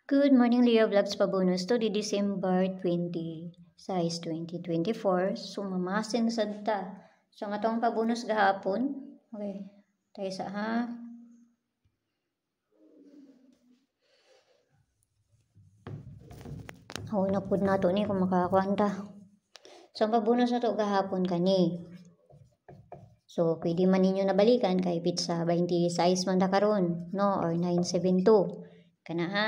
Good morning, Leo Vlogs Pabonus to di December 20, size 2024. So, mamasin sad ta. So, ang atong pabonus gahapon. Okay, tayo sa ha. Napod na to ni kung makakwanta. So, ang pabonus na to gahapon kani. So, pwede man ninyo nabalikan kay pizza 20 size man ta karon, no? Or 972. Kana ha.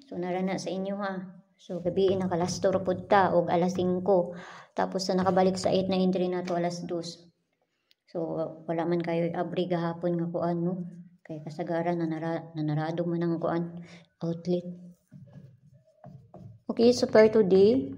So, narana sa inyo ha. So, gabi nakalastor pod ta og alas 5. Tapos na nakabalik sa 8 na entry na to alas 2. So, wala man kayo abri gahapon nga kuan no. Kay kasagaran nanarado man ang kuan outlet. Okay, so for today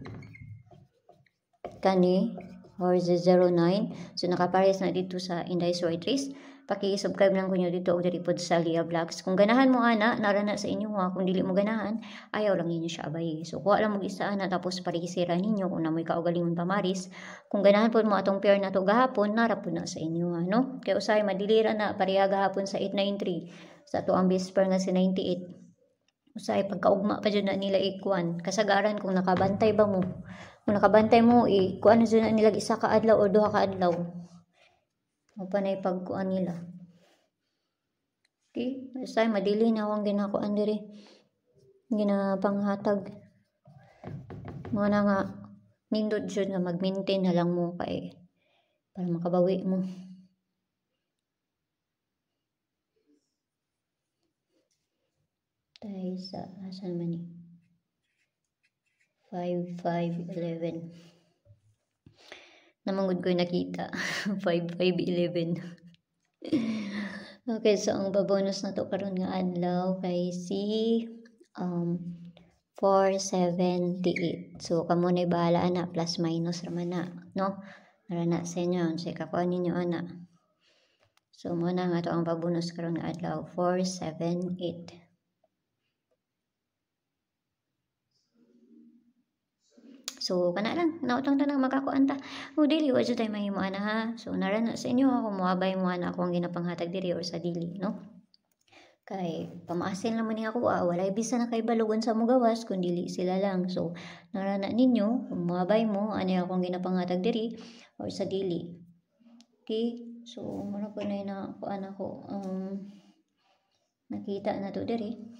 kani or 09. So, nakapares na dito sa Inday Sortries. Paki-subscribe lang ko nyo dito og diri pod sa Lia Vlogs. Kung ganahan mo ana, narana sa inyo ha. Kung dili mo ganahan, ayaw lang ninyo siya abay. So, kuha lang mag-isa ana tapos parisira ninyo kung namoy kaugalingon pamaris. Kung ganahan po mo atong pair na to gahapon, nara po na sa inyo ha, no? Kaya usay madilira na pareha gahapon sa 893 sa to ang best pair nga si 98. Usay pagkaugma pa dyan na nila ikuan. Kasagaran kung nakabantay ba mo. Kung nakabantay mo, kuan na dyan na nila isa ka adlaw o duha ka adlaw. O panay pagkuan nila. Okay? Usay madili na akong ginakuan diri. Ginapanghatag. Mga na nga nindot dyan nga mag-maintain na lang mo kay para makabawi mo. Tayo sa asan man ni 5511 namangod ko nakita 5511. Okay, so ang babonus na to karon nga adlaw kay si 478. So kamo na bahala na plus minus raman na, no? Para na sa inyo sa kakuan ninyo ana. So mo na nga to ang babonus karon nga adlaw 478. So, kana lang, nautang tanang makakuan ta. O, dili, wa dyan tayo mahimuan na ha. So, narana sa inyo ha, kung muabay mo na ako ang ginapanghatag diri or sa dili, no? Kay, pamaasin lang man niya ako, walay bisa na kay balugon sa mugawas, kung dili sila lang. So, narana ninyo, kung muabay mo, ano akong ginapanghatag diri or sa dili. Okay? So, muna po na kuan ako, nakita na to diri.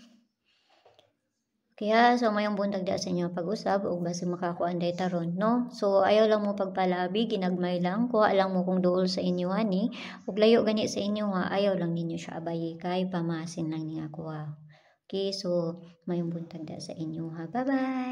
Kaya, so mayong buntag da sa inyo pag-usab o basi makakuan day taron, no? So, ayaw lang mo pagpalabi, ginagmay lang, kuha lang mo kung duol sa inyo ani, ug layo gani sa inyo ha, ayaw lang ninyo siya abayi kay pamasin lang niya kuha. Okay, so mayong buntag da sa inyo ha. Bye-bye!